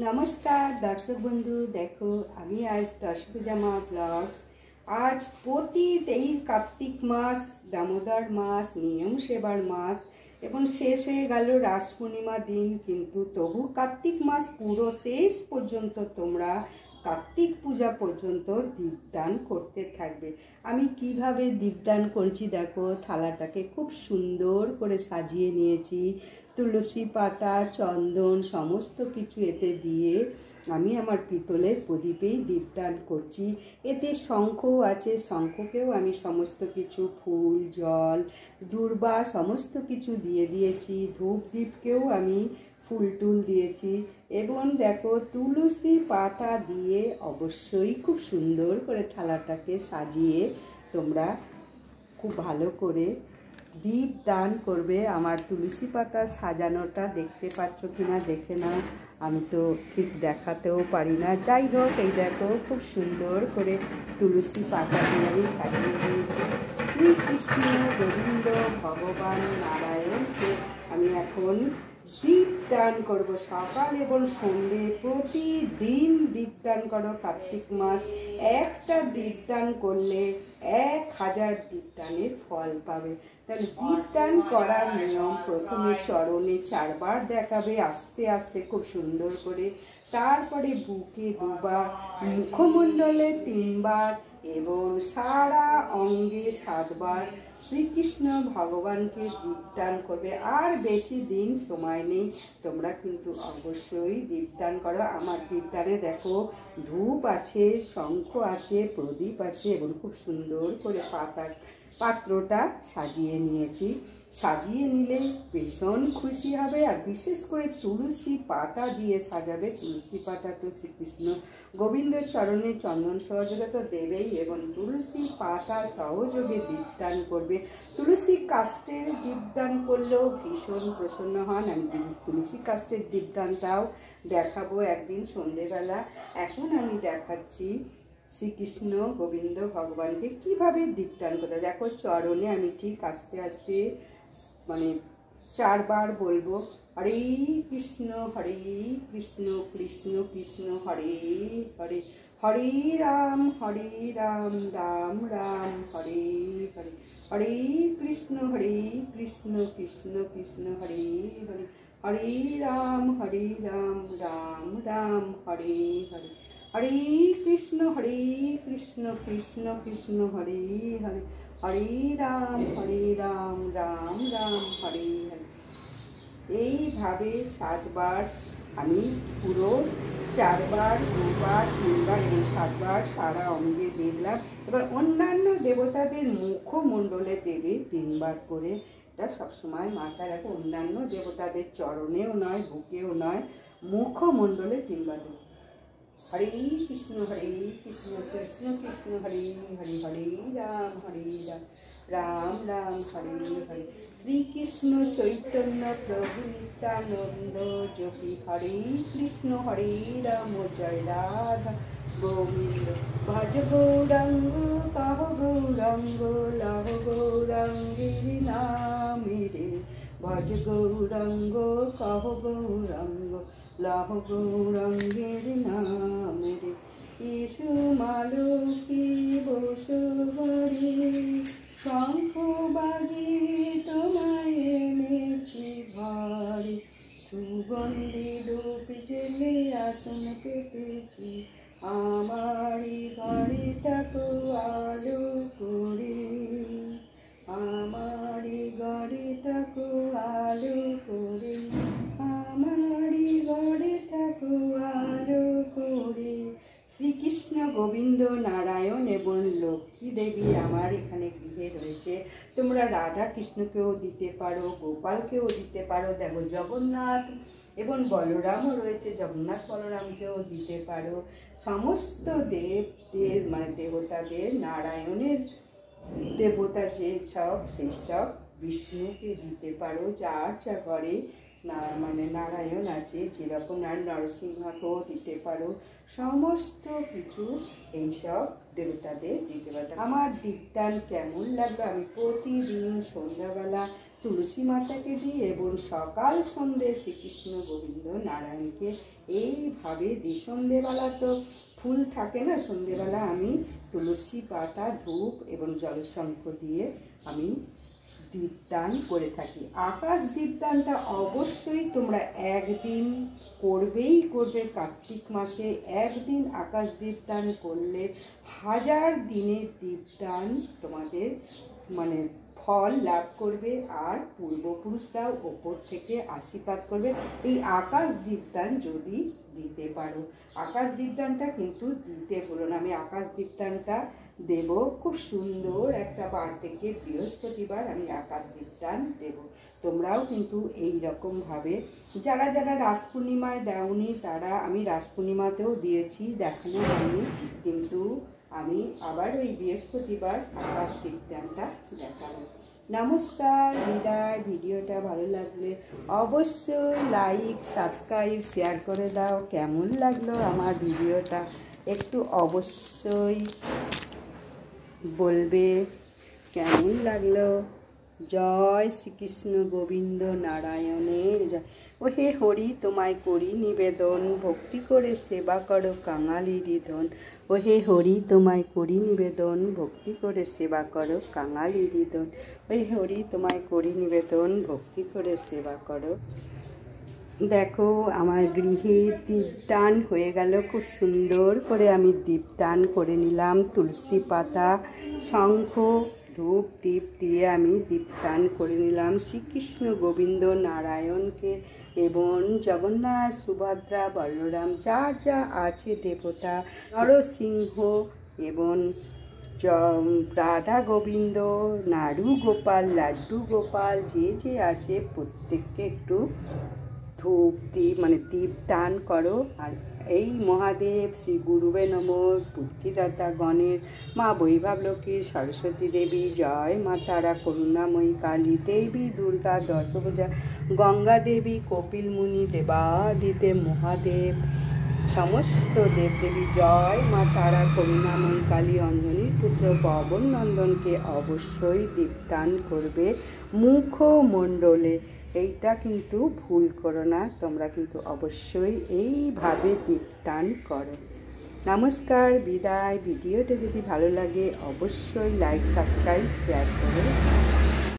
নমস্কার দর্শক বন্ধু, দেখো আমি আজ দশভুজামা ব্লগস। আজ প্রতি এই কার্তিক মাস, দামোদর মাস, নিয়ম সেবার মাস এবং শেষ হয়ে গেল রাস পূর্ণিমা দিন, কিন্তু তবু কার্তিক মাস পুরো শেষ পর্যন্ত তোমরা কার্তিক পূজা পর্যন্ত দীপদান করতে থাকবে। আমি কিভাবে দীপদান করেছি দেখো, থালাটাকে খুব সুন্দর করে সাজিয়ে নিয়েছি, তুলসী পাতা, চন্দন সমস্ত কিছু এতে দিয়ে আমি আমার পিতলের প্রদীপেই দীপদান করছি। এতে শঙ্খও আছে, শঙ্খকেও আমি সমস্ত কিছু ফুল, জল, দূর্বা সমস্ত কিছু দিয়ে দিয়েছি। ধূপ দীপকেও আমি ফুল টুল দিয়েছি এবং দেখো তুলসী পাতা দিয়ে অবশ্যই খুব সুন্দর করে থালাটাকে সাজিয়ে তোমরা খুব ভালো করে দীপ দান করবে। আমার তুলসী পাতা সাজানোটা দেখতে পাচ্ছ কিনা দেখে নাও, আমি তো ঠিক দেখাতেও পারি না। যাই হোক, এই দেখো খুব সুন্দর করে তুলসী পাতা দিয়ে আমি সাজিয়ে দিয়েছি। শ্রীকৃষ্ণ গোবিন্দ ভগবান নারায়ণকে আমি এখন দীপদান করব। সকাল এবং সন্ধ্যে প্রতিদিন দীপদান করো। কার্তিক মাস একটা দীপদান করলে 1000 দীপদানের ফল পাবে। তাহলে দীপদান করার নিয়ম, প্রথমে চরণে 4 বার দেখাবে আস্তে আস্তে খুব সুন্দর করে, তারপরে বুকে 2 বার, মুখমণ্ডলে 3 বার এবং সারা অঙ্গে 7 বার শ্রীকৃষ্ণ ভগবানকে দীপদান করবে। আর বেশি দিন সময় নেই, তোমরা কিন্তু অবশ্যই দীপদান করো। আমার দীপদানে দেখো ধূপ আছে, শঙ্খ আছে, প্রদীপ আছে এবং খুব সুন্দর করে পাত্রটা সাজিয়ে নিয়েছি। সাজিয়ে নিলে ভীষণ খুশি হবে। আর বিশেষ করে তুলসী পাতা দিয়ে সাজাবে। তুলসী পাতা তো শ্রীকৃষ্ণ গোবিন্দের চরণে চন্দন সহযোগে তো দেবেই, এবং তুলসী পাতা সহযোগে দীপদান করবে। তুলসী কাষ্ঠের দীপদান করলেও ভীষণ প্রসন্ন হন। আমি তুলসী কাষ্ঠের দীপদানটাও দেখাবো একদিন সন্ধেবেলা। এখন আমি দেখাচ্ছি শ্রীকৃষ্ণ গোবিন্দ ভগবানকে কিভাবে দীপদান করে। দেখো চরণে আমি ঠিক আস্তে আস্তে 4 বার বলবো, হরে কৃষ্ণ কৃষ্ণ কৃষ্ণ হরে হরে, হরে রাম রাম রাম হরে হরে, হরে কৃষ্ণ কৃষ্ণ কৃষ্ণ হরে হরে, হরে রাম রাম রাম হরে হরে, হরে কৃষ্ণ কৃষ্ণ কৃষ্ণ হরে হরে, হরে রাম রাম রাম হরে হরে। এইভাবে 7 বার আমি পুরো 4 বার, 2 বার, 3 বার এবং 7 বার সারা অঙ্গে দেখলাম। এবার অন্যান্য দেবতাদের মুখমণ্ডলে দেবে 3 বার করে। এটা সবসময় মাথায় রাখো, অন্যান্য দেবতাদের চরণেও নয়, বুকেও নয়, মুখমণ্ডলে 3 বার দেবে। হরে কৃষ্ণ কৃষ্ণ কৃষ্ণ হরে হরে, হরে রাম রাম রাম হরে হরে। শ্রীকৃষ্ণ চৈতন্য প্রভু নিত্যানন্দ যোগী হরে কৃষ্ণ হরে রাম জয় রাধা গোবিন্দ। ভজ গৌরাঙ্গ কহ গৌরাঙ্গ লহ গৌরাঙ্গের নামে রে, ভজ গৌরাঙ্গ কহ গৌরাঙ্গ লহ গৌরাঙ্গের নামে রে। ইসু মালকী বসু হরি, শঙ্খ বাজিয়ে তোমায় এনেছি ঘরে, সুগন্ধি ধূপ জেলে আসন পেতেছি, আমারই ঘরে থাকো আলো করে, আমারই ঘরে থাকো আলো করে, আমারই ঘরে থাকো আলো করে। শ্রীকৃষ্ণ গোবিন্দ নারায়ণ এবং লক্ষ্মী দেবী আমার এখানে গৃহে রয়েছে। তোমরা রাধা কৃষ্ণকেও দিতে পারো, গোপালকেও দিতে পারো। দেখো জগন্নাথ এবং বলরামও রয়েছে, জগন্নাথ বলরামকেও দিতে পারো। সমস্ত দেবদের দেবতাদের, নারায়ণের দেবতা যে সব, সেই সব বিষ্ণুকে দিতে পারো। যার যা ঘরে নারায়ণ আছে, যেরকম নরসিংহকেও দিতে পারো। সমস্ত কিছু এইসব দেবতাদের দিতে পারো। আমার দীপদান কেমন লাগবে, আমি প্রতিদিন সন্ধ্যাবেলা তুলসী মাতাকে দিই এবং সকাল সন্ধ্যে শ্রীকৃষ্ণ গোবিন্দ নারায়ণকে এইভাবে দিই। সন্ধ্যেবেলা তো ফুল থাকে না, সন্ধ্যেবেলা আমি তুলসী পাতা, ধূপ এবং জলশঙ্খ দিয়ে আমি দীপদান করে থাকি। আকাশ দীপদানটা অবশ্যই তোমরা একদিন করবেই করবে। কার্তিক মাসে একদিন আকাশ দীপদান করলে 1000 দিনের দীপদান তোমাদের মানে ফল লাভ করবে, আর পূর্বপুরুষরাও ওপর থেকে আশীর্বাদ করবে এই আকাশ দীপদান যদি দিতে পারো। আকাশ দীপদানটা কিন্তু দিতে ভুলো না। আমি আকাশ দীপদানটা দেব খুব সুন্দর একটা বার থেকে বৃহস্পতিবার আমি আকাশ দীপদান দেব। তোমরাও কিন্তু এই রকমভাবে যারা যারা রাস পূর্ণিমায় দেওনি তারা, আমি রাস পূর্ণিমাতেও দিয়েছি, দেখানো হয়নি, কিন্তু আমি আবার ওই বৃহস্পতিবার আকাশ দীপদানটা দেখাবো। নমস্কার, বিদায়। ভিডিওটা ভালো লাগলে অবশ্যই লাইক, সাবস্ক্রাইব, শেয়ার করে দাও। কেমন লাগলো আমার ভিডিওটা একটু অবশ্যই বলবে কেমন লাগলো। জয় শ্রীকৃষ্ণ গোবিন্দ নারায়ণের জয়। ও হে হরি তোমায় করি নিবেদন, ভক্তি করে সেবা করো কাঙালির ধন। ও হে হরি তোমায় করি নিবেদন, ভক্তি করে সেবা করো কাঙালির ধন। ও হে হরি তোমায় করি নিবেদন, ভক্তি করে সেবা করো। দেখো আমার গৃহে দীপদান হয়ে গেল, খুব সুন্দর করে আমি দীপদান করে নিলাম। তুলসী পাতা, শঙ্খ, ধূপ, দীপ দিয়ে আমি দীপদান করে নিলাম শ্রীকৃষ্ণ গোবিন্দ নারায়ণকে এবং জগন্নাথ, সুভদ্রা, বলরাম, যার যা আছে দেবতা, নরসিংহ এবং রাধা গোবিন্দ, নাড়ু গোপাল, লাড্ডু গোপাল, যে যে আছে প্রত্যেককে একটু ধূপ দীপ মানে দীপদান করো। আর এই মহাদেব, শ্রী গুরুবে নমঃ, বুদ্ধিদাতা গণেশ, মা বৈভবলক্ষ্মী, সরস্বতী দেবী, জয় মা তারা, করুণাময়ী কালী দেবী, দুর্গা, দশভুজা, গঙ্গা দেবী, কপিল মুনি, দেবাদিদেব মহাদেব, সমস্ত দেবদেবী, জয় মা তারা, করুণাময়ী কালী, অঞ্জনীর পুত্র পবন নন্দনকে অবশ্যই দীপদান করবে মুখমণ্ডলে। এইটা কিন্তু ভুল করো না, তোমরা কিন্তু অবশ্যই এইভাবে দীপদান করো। নমস্কার, বিদায়। ভিডিওটা যদি ভালো লাগে অবশ্যই লাইক, সাবস্ক্রাইব, শেয়ার করো।